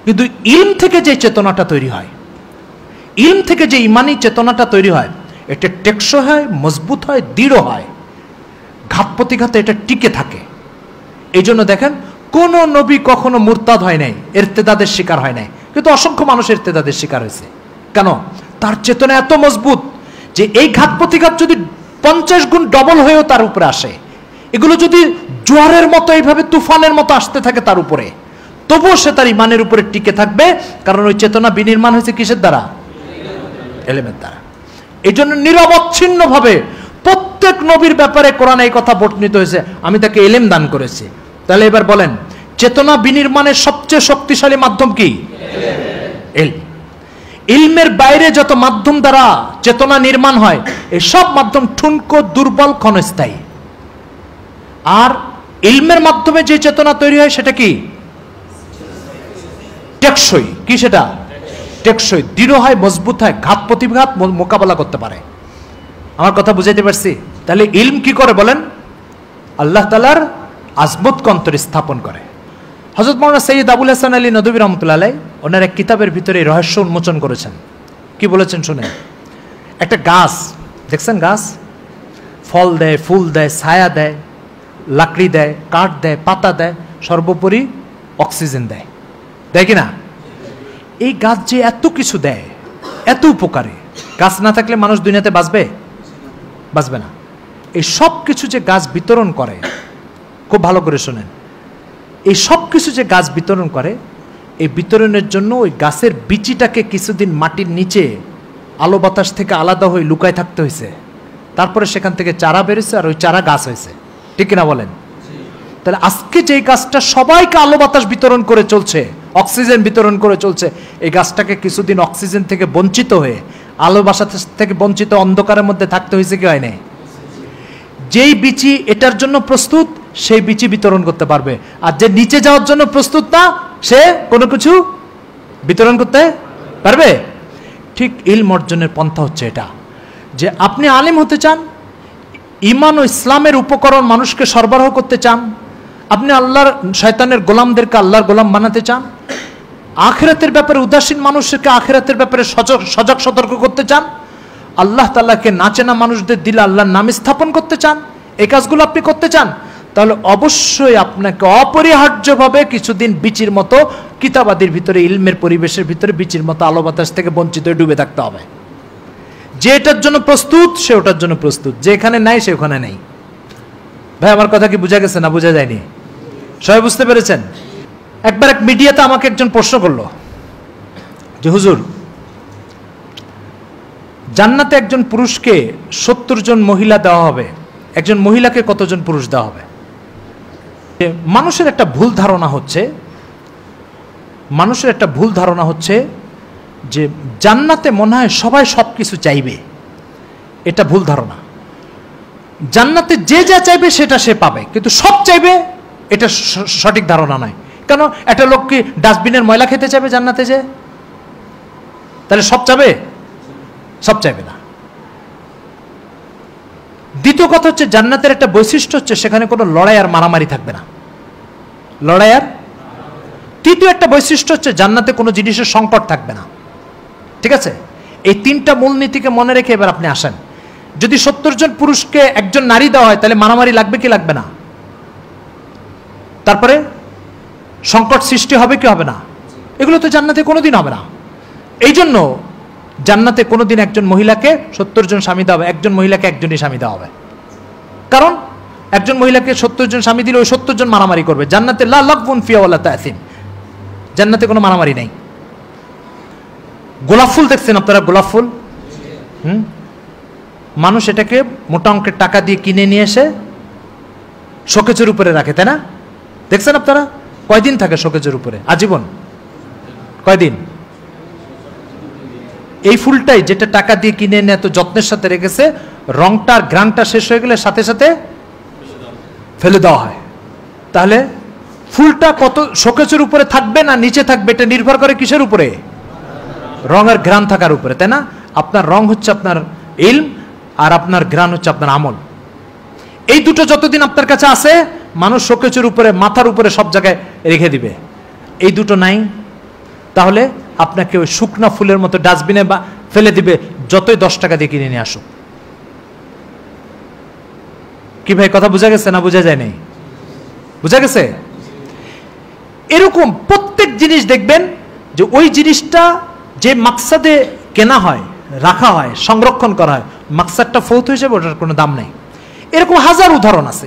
কিন্তু ইলম থেকে যে চেতনাটা তৈরি হয়, ইলম থেকে যে ইমানি চেতনাটা তৈরি হয়, এটা টেকসই হয়, মজবুত হয়, দৃঢ় হয়, ঘাত প্রতিঘাতে এটা টিকে থাকে। এই জন্য দেখেন কোন নবী কখনো মুরতাদ হয় নাই, ইরতেদাদের শিকার হয় নাই, কিন্তু অসংখ্য মানুষ ইরতেদাদের শিকার হয়েছে। কেন? তার চেতনা এত মজবুত যে এই ঘাত প্রতিঘাত যদি 50 গুণ ডবল হয়েও তার উপরে আসে, এগুলো যদি জোয়ারের মতো এইভাবে তুফানের মতো আসতে থাকে তার উপরে, তবুও সে তার ইমানের উপরে টিকে থাকবে। কারণ ওই চেতনা বিনির্মাণ হয়েছে কিসের দ্বারা? এলেমের দ্বারা। এই জন্য নিরবচ্ছিন্ন ভাবে প্রত্যেক নবীর ব্যাপারে কোরআনে এই কথা বর্ণিত হয়েছে, আমি তাকে এলেম দান করেছি। তাহলে এবার বলেন, চেতনা বিনির্মাণের সবচেয়ে শক্তিশালী মাধ্যম কি? ইলম। ইলমের বাইরে যত মাধ্যম দ্বারা চেতনা নির্মাণ হয়, এই সব মাধ্যম ঠুনকো, দুর্বল, ক্ষণস্থায়ী। আর ইলমের মাধ্যমে যে চেতনা তৈরি হয় সেটা কি? টেকসই। কি সেটা? টেকসই, দৃঢ় হয়, মজবুত হয়, ঘাত প্রতিঘাত মোকাবেলা করতে পারে। আমার কথা বুঝাইতে পারছি? তাহলে ইলম কি করে বলেন? আল্লাহ তাআলার আজমতকে অন্তরে স্থাপন করে। হযরত মাওলানা সৈয়দ আবুল হাসান আলী নদভী রহমতুল্লাহ আলাইহি ওনার এক কিতাবের ভিতরে রহস্য উন্মোচন করেছেন। কি বলেছেন শুনে। একটা গাছ দেখছেন, গাছ ফল দেয়, ফুল দেয়, ছায়া দেয়, লাকড়ি দেয়, কাঠ দেয়, পাতা দেয়, সর্বোপরি অক্সিজেন দেয়, দেয় কিনা? এই গাছ যে এত কিছু দেয়, এত উপকারে, গাছ না থাকলে মানুষ দুনিয়াতে বাঁচবে? বাঁচবে না। এই সব কিছু যে গাছ বিতরণ করে, খুব ভালো করে শোনেন, এই সব কিছু যে গাছ বিতরণ করে, এই বিতরণের জন্য ওই গাছের বিচিটাকে কিছুদিন মাটির নিচে আলো বাতাস থেকে আলাদা হয়ে লুকায় থাকতে হয়েছে। তারপরে সেখান থেকে চারা বেরোছে, আর ওই চারা গাছ হয়েছে। ঠিক কিনা বলেন? তাহলে আজকে যে গাছটা সবাইকে আলো বাতাস বিতরণ করে চলছে, অক্সিজেন বিতরণ করে চলছে, এই গাছটাকে কিছুদিন অক্সিজেন থেকে বঞ্চিত হয়ে, আলো বাতাস থেকে বঞ্চিত অন্ধকারের মধ্যে থাকতে হয়েছে কি হয় নাই? যেই বিচি এটার জন্য প্রস্তুত, সেই বিচি বিতরণ করতে পারবে। আর যে নিচে যাওয়ার জন্য প্রস্তুত না, সে কোনো কিছু বিতরণ করতে পারবে? ঠিক ইলম অর্জনের পন্থা হচ্ছে এটা, যে আপনি আলিম হতে চান, ঈমান ও ইসলামের উপকরণ মানুষকে সরবরাহ করতে চান, আপনি আল্লাহর শয়তানের গোলামদেরকে আল্লাহর গোলাম বানাতে চান, আখিরাতের ব্যাপারে উদাসীন মানুষকে আখিরাতের ব্যাপারে সজাগ সতর্ক করতে চান, আল্লাহ তাআলাকে না চেনা মানুষদের দিলে আল্লাহর নাম স্থাপন করতে চান, এই কাজগুলো আপনি করতে চান, তাহলে অবশ্যই আপনাকে অপরিহার্যভাবে কিছুদিন বিচির মতো কিতাবাদির ভিতরে, ইলমের পরিবেশের ভিতরে বিচির মতো আলো বাতাস থেকে বঞ্চিত হয়ে ডুবে থাকতে হবে। যে এটার জন্য প্রস্তুত সে ওটার জন্য প্রস্তুত, যে এখানে নাই সে ওখানে নেই। ভাই আমার কথা কি বোঝা গেছে না বোঝা যায়নি? সবাই বুঝতে পেরেছেন? একবার এক মিডিয়াতে আমাকে একজন প্রশ্ন করলো যে হুজুর, জান্নাতে একজন পুরুষকে 70 জন মহিলা দেওয়া হবে, একজন মহিলাকে কতজন পুরুষ দেওয়া হবে? মানুষের একটা ভুল ধারণা হচ্ছে যে জান্নাতে মনে হয় সবাই সব কিছু চাইবে। এটা ভুল ধারণা। জান্নাতে যে যা চাইবে সেটা সে পাবে, কিন্তু সব চাইবে এটা সঠিক ধারণা নয়। কেন? একটা লোক কি ডাস্টবিনের ময়লা খেতে চাইবে জান্নাতে যে? তাহলে সব চাইবে? সব চাইবে না। দ্বিতীয় কথা হচ্ছে, জান্নাতের একটা বৈশিষ্ট্য হচ্ছে সেখানে কোনো লড়াই আর মারামারি থাকবে না। লড়াই আর। তৃতীয় একটা বৈশিষ্ট্য হচ্ছে জান্নাতে কোনো জিনিসের সংকট থাকবে না। ঠিক আছে? এই তিনটা মূলনীতিকে মনে রেখে এবার আপনি আসেন। যদি 70 জন পুরুষকে একজন নারী দেওয়া হয়, তাহলে মারামারি লাগবে কি লাগবে না? তারপরে সংকট সৃষ্টি হবে কি হবে না? এগুলো তো জান্নাতে কোনোদিন হবে না। এই জন্য জান্নাতে কোনোদিন একজন মহিলাকে 70 জন স্বামী দেওয়া হবে, একজন মহিলাকে একজনই স্বামী দেওয়া হবে। কারণ একজন মহিলাকে 70 জন স্বামী দিলে ওই 70 জন মারামারি করবে। জান্নাতে লা লাগবুন ফিহা ওয়ালা তাসিম, জান্নাতে কোনো মারামারি নেই। গোলাপ ফুল দেখছেন আপনারা? গোলাপ ফুল মানুষ এটাকে মোটা অঙ্কের টাকা দিয়ে কিনে নিয়ে এসে শোকেজের উপরে রাখে, তাই না? দেখছেন আপনারা? কয়দিন থাকে শোকেজের উপরে? আজীবন। কয়দিন? এই ফুলটাই যেটা টাকা দিয়ে কিনে এনে এত যত্নের সাথে রেখেছে, রংটা আর ঘ্রাণটা শেষ হয়ে গেলে সাথে সাথে ফেলে দেওয়া হয়। তাহলে ফুলটা কত শোকেজের উপরে থাকবে না নিচে থাকবে, এটা নির্ভর করে কিসের উপরে? রং আর ঘ্রাণ থাকার উপরে, তাই না? আপনার রং হচ্ছে আপনার ইলম, আর আপনার ঘ্রাণ হচ্ছে আপনার আমল। এই দুটো যতদিন আপনার কাছে আছে, মানুষ শোকেজের উপরে, মাথার উপরে, সব জায়গায় রেখে দিবে। এই দুটো নাই, তাহলে আপনাকে ওই শুকনা ফুলের মতো ডাস্টবিনে ফেলে দিবে, যতই 10 টাকা দিয়ে কিনে নিয়ে আসো। কি ভাই কথা বোঝা গেছে না বোঝা যায় নাই? বোঝা গেছে? এরকম প্রত্যেক জিনিস দেখবেন যে ওই জিনিসটা যে মাকসাদে কেনা হয়, রাখা হয়, সংরক্ষণ করা হয়, মাকসাদটা ফৌত হিসেবে ওটার কোনো দাম নেই। এরকম হাজার উদাহরণ আছে।